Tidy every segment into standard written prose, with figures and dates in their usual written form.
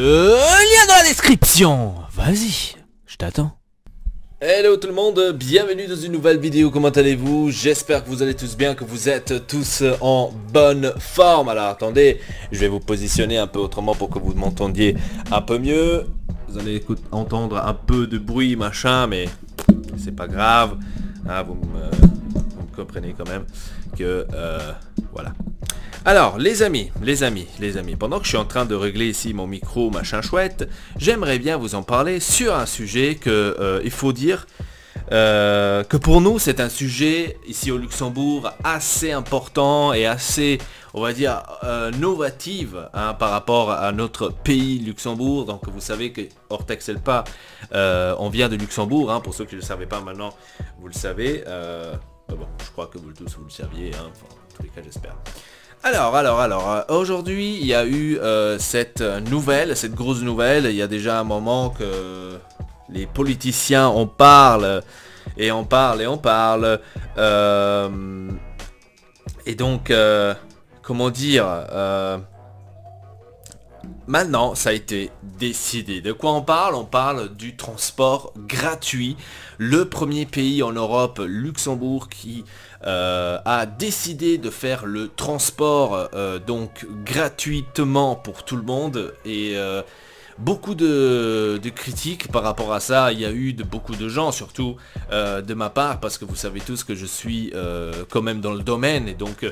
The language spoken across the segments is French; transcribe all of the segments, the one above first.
Le lien dans la description. Vas-y, je t'attends. Hello tout le monde, bienvenue dans une nouvelle vidéo, comment allez-vous? J'espère que vous allez tous bien, que vous êtes tous en bonne forme. Alors attendez, je vais vous positionner un peu autrement pour que vous m'entendiez un peu mieux. Vous allez entendre un peu de bruit machin, mais c'est pas grave, hein, vous me comprenez quand même que voilà. Alors les amis, pendant que je suis en train de régler ici mon micro machin chouette, j'aimerais bien vous en parler sur un sujet que il faut dire que pour nous c'est un sujet ici au Luxembourg assez important et assez, on va dire, novatif, hein, par rapport à notre pays Luxembourg. Donc vous savez que Ortex Elpa, on vient de Luxembourg, hein, pour ceux qui ne le savaient pas maintenant, vous le savez. Bon, je crois que vous tous vous le saviez, hein, enfin, en tous les cas j'espère. Alors, aujourd'hui il y a eu cette nouvelle, cette grosse nouvelle. Il y a déjà un moment que les politiciens en parlent, et on parle, et donc, comment dire, maintenant ça a été décidé. De quoi on parle? On parle du transport gratuit. Le premier pays en Europe, Luxembourg, qui a décidé de faire le transport donc gratuitement pour tout le monde. Et beaucoup de critiques par rapport à ça. Il y a eu beaucoup de gens, surtout de ma part, parce que vous savez tous que je suis quand même dans le domaine, et donc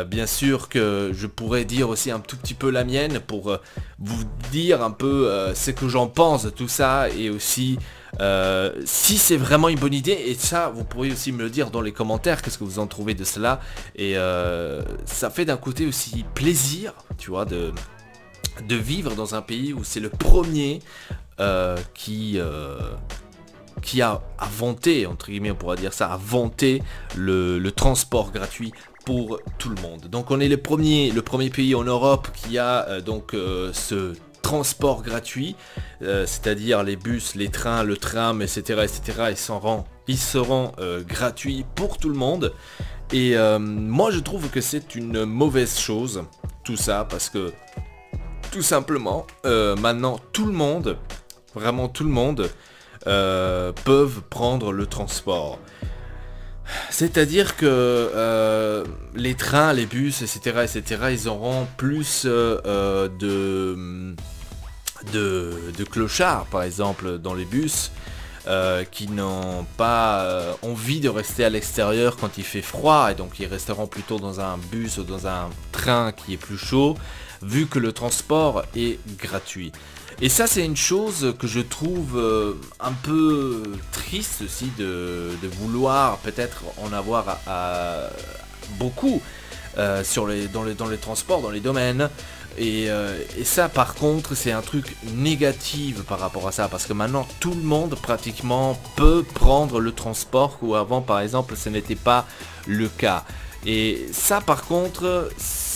bien sûr que je pourrais dire aussi un tout petit peu la mienne pour vous dire un peu ce que j'en pense de tout ça, et aussi si c'est vraiment une bonne idée. Et ça vous pourriez aussi me le dire dans les commentaires, qu'est-ce que vous en trouvez de cela. Et ça fait d'un côté aussi plaisir, tu vois, de vivre dans un pays où c'est le premier qui a inventé, entre guillemets on pourrait dire ça, inventé le transport gratuit pour tout le monde. Donc on est le premier pays en Europe qui a donc ce transport gratuit, c'est-à-dire les bus, les trains, le tram, etc. Ils seront gratuits pour tout le monde. Et moi je trouve que c'est une mauvaise chose, tout ça, parce que tout simplement, maintenant tout le monde, vraiment tout le monde, peuvent prendre le transport. C'est-à-dire que les trains, les bus, etc., ils auront plus de clochards, par exemple, dans les bus, qui n'ont pas envie de rester à l'extérieur quand il fait froid, et donc ils resteront plutôt dans un bus ou dans un train qui est plus chaud, vu que le transport est gratuit. Et ça c'est une chose que je trouve un peu triste aussi, de vouloir peut-être en avoir beaucoup dans les transports, dans les domaines. Et ça par contre c'est un truc négatif par rapport à ça, parce que maintenant tout le monde pratiquement peut prendre le transport, où avant par exemple ce n'était pas le cas. Et ça par contre,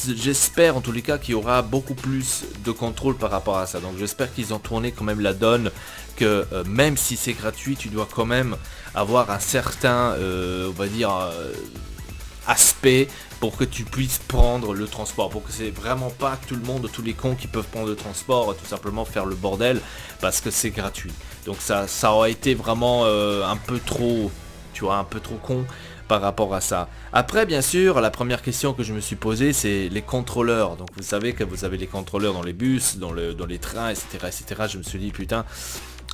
j'espère en tous les cas qu'il y aura beaucoup plus de contrôle par rapport à ça. Donc j'espère qu'ils ont tourné quand même la donne, que même si c'est gratuit, tu dois quand même avoir un certain, on va dire, aspect pour que tu puisses prendre le transport, pour que c'est vraiment pas tout le monde, tous les cons qui peuvent prendre le transport, tout simplement faire le bordel parce que c'est gratuit. Donc ça aurait été vraiment un peu trop, tu vois, un peu trop con par rapport à ça. Après bien sûr la première question que je me suis posée, c'est les contrôleurs. Donc vous savez que vous avez les contrôleurs dans les bus, dans les trains, etc. Je me suis dit putain,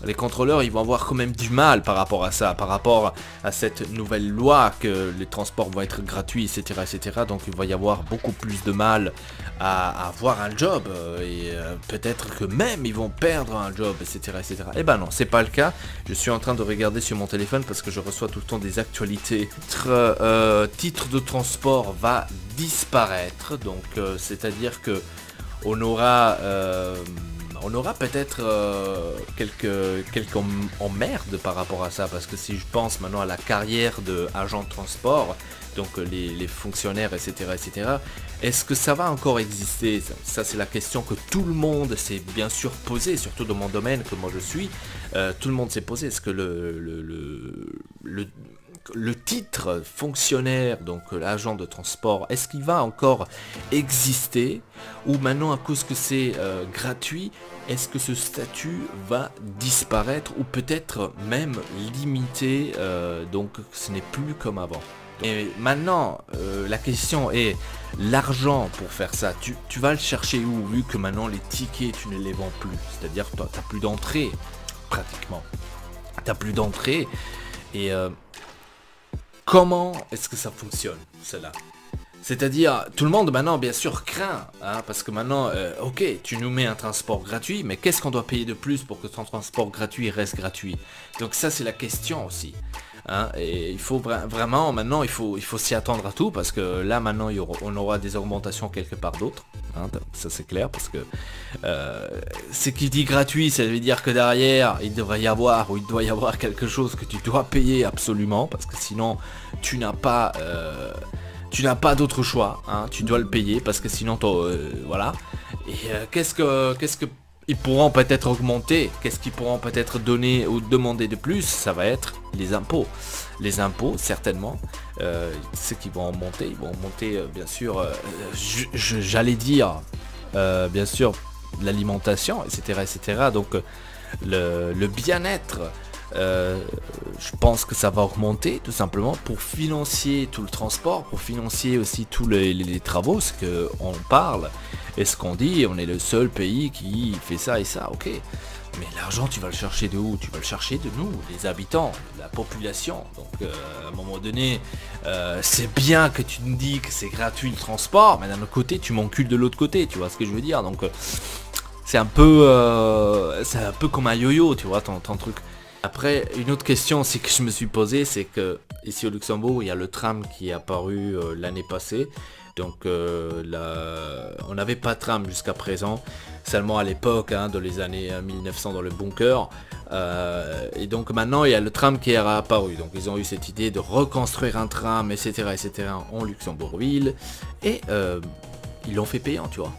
les contrôleurs ils vont avoir quand même du mal par rapport à ça, par rapport à cette nouvelle loi que les transports vont être gratuits, etc. Donc il va y avoir beaucoup plus de mal à avoir un job, et peut-être que même ils vont perdre un job, etc. Et ben non, c'est pas le cas. Je suis en train de regarder sur mon téléphone parce que je reçois tout le temps des actualités. Titre de transport va disparaître, donc c'est-à-dire que on aura peut-être quelques emmerdes par rapport à ça, parce que si je pense maintenant à la carrière de agent de transport, donc les fonctionnaires, etc., est-ce que ça va encore exister? Ça c'est la question que tout le monde s'est bien sûr posé, surtout dans mon domaine que moi je suis. Tout le monde s'est posé, est-ce que le titre fonctionnaire, donc l'agent de transport, est-ce qu'il va encore exister? Ou maintenant, à cause que c'est gratuit, est-ce que ce statut va disparaître ou peut-être même limité, donc ce n'est plus comme avant? Et maintenant, la question est, l'argent pour faire ça, tu vas le chercher où, vu que maintenant les tickets, tu ne les vends plus? C'est-à-dire, tu n'as plus d'entrée, pratiquement. Tu n'as plus d'entrée. Et comment est-ce que ça fonctionne, cela? C'est-à-dire, tout le monde maintenant, bien sûr, craint, hein, parce que maintenant, ok, tu nous mets un transport gratuit, mais qu'est-ce qu'on doit payer de plus pour que ton transport gratuit reste gratuit? Donc ça, c'est la question aussi. Hein, et il faut vraiment, maintenant, il faut s'y attendre à tout, parce que là, maintenant, on aura des augmentations quelque part d'autre. Hein, ça, c'est clair, parce que ce qui dit gratuit, ça veut dire que derrière, il doit y avoir quelque chose que tu dois payer absolument, parce que sinon, tu n'as pas d'autre choix, hein, tu dois le payer parce que sinon voilà. Et qu'est-ce que ils pourront peut-être augmenter, qu'est-ce qu'ils pourront peut-être donner ou demander de plus? Ça va être les impôts. Les impôts, certainement, ceux qui vont monter, ils vont monter bien sûr, j'allais dire, bien sûr, l'alimentation, etc. Donc le bien-être, je pense que ça va augmenter tout simplement pour financer tout le transport, pour financer aussi tous les travaux, ce qu'on parle et ce qu'on dit. On est le seul pays qui fait ça et ça, ok. Mais l'argent, tu vas le chercher de où? Tu vas le chercher de nous, les habitants, la population. Donc à un moment donné, c'est bien que tu nous dis que c'est gratuit le transport, mais d'un autre côté, tu m'encules de l'autre côté, tu vois ce que je veux dire? Donc c'est un peu comme un yo-yo, tu vois, ton truc. Après, une autre question aussi que je me suis posée, c'est que ici au Luxembourg, il y a le tram qui est apparu l'année passée. Donc on n'avait pas de tram jusqu'à présent, seulement à l'époque, hein, dans les années 1900 dans le bunker. Et donc maintenant, il y a le tram qui est apparu. Donc ils ont eu cette idée de reconstruire un tram, etc. en Luxembourgville. Et ils l'ont fait payant, tu vois.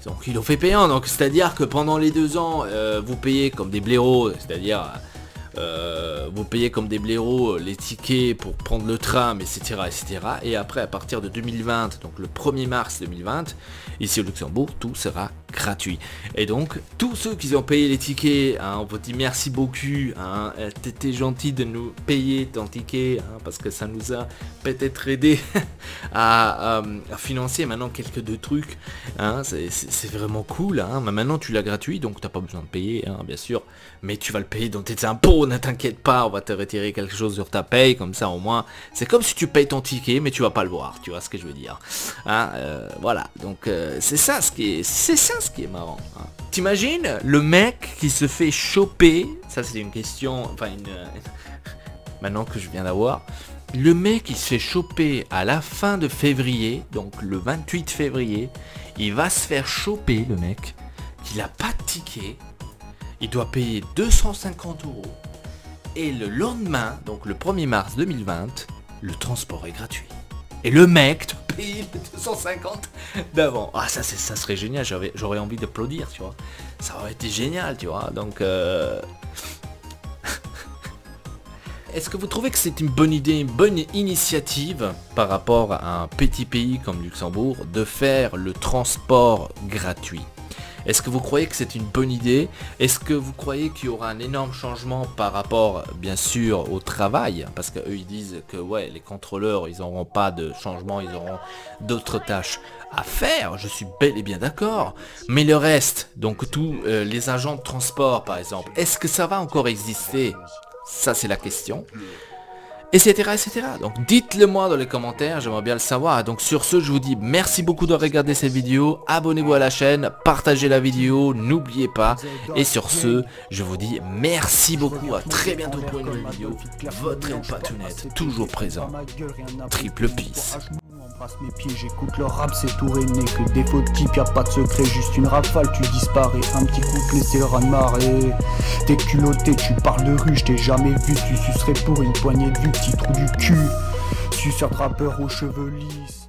Donc ils l'ont fait payant, donc c'est-à-dire que pendant les 2 ans, vous payez comme des blaireaux, c'est-à-dire vous payez comme des blaireaux les tickets pour prendre le tram, etc. Et après, à partir de 2020, donc le 1er mars 2020, ici au Luxembourg, tout sera gratuit. Et donc, tous ceux qui ont payé les tickets, hein, on vous dit merci beaucoup, hein, t'étais gentil de nous payer ton ticket, hein, parce que ça nous a peut-être aidé à financer maintenant quelques deux trucs, hein, c'est vraiment cool, hein, mais maintenant tu l'as gratuit, donc t'as pas besoin de payer, hein, bien sûr, mais tu vas le payer dans tes impôts, ne t'inquiète pas, on va te retirer quelque chose sur ta paye, comme ça au moins, c'est comme si tu payes ton ticket, mais tu vas pas le voir, tu vois ce que je veux dire, hein, voilà, donc c'est ça ce qui est marrant, hein. T'imagines le mec qui se fait choper, ça c'est une question, enfin maintenant que je viens d'avoir, le mec qui se fait choper à la fin de février, donc le 28 février, il va se faire choper le mec, qu'il a pas de ticket, il doit payer 250 €, et le lendemain, donc le 1er mars 2020, le transport est gratuit. Et le mec te paye les 250 d'avant. Ah ça serait génial, j'aurais envie d'applaudir, tu vois. Ça aurait été génial, tu vois. Donc est-ce que vous trouvez que c'est une bonne idée, une bonne initiative par rapport à un petit pays comme Luxembourg de faire le transport gratuit? Est-ce que vous croyez que c'est une bonne idée? Est-ce que vous croyez qu'il y aura un énorme changement par rapport, bien sûr, au travail? Parce qu'eux, ils disent que ouais, les contrôleurs, ils n'auront pas de changement, ils auront d'autres tâches à faire. Je suis bel et bien d'accord. Mais le reste, donc tous les agents de transport, par exemple, est-ce que ça va encore exister? Ça, c'est la question. Etc. Donc dites-le moi dans les commentaires, j'aimerais bien le savoir. Donc sur ce, je vous dis merci beaucoup de regarder cette vidéo, abonnez-vous à la chaîne, partagez la vidéo, n'oubliez pas. Et sur ce, je vous dis merci beaucoup, à très bientôt pour une nouvelle vidéo. Votre Elpatounette, toujours présent. Triple peace. Embrasse mes pieds, j'écoute leur rap, c'est tout réné. Que des faux types, y'a pas de secret, juste une rafale, tu disparais. Un petit coup de laisser le raz de marée. T'es culotté, tu parles de rue, je t'ai jamais vu. Tu sucerais pour une poignée de vue, petit trou du cul. Suceur de rappeur aux cheveux lisses.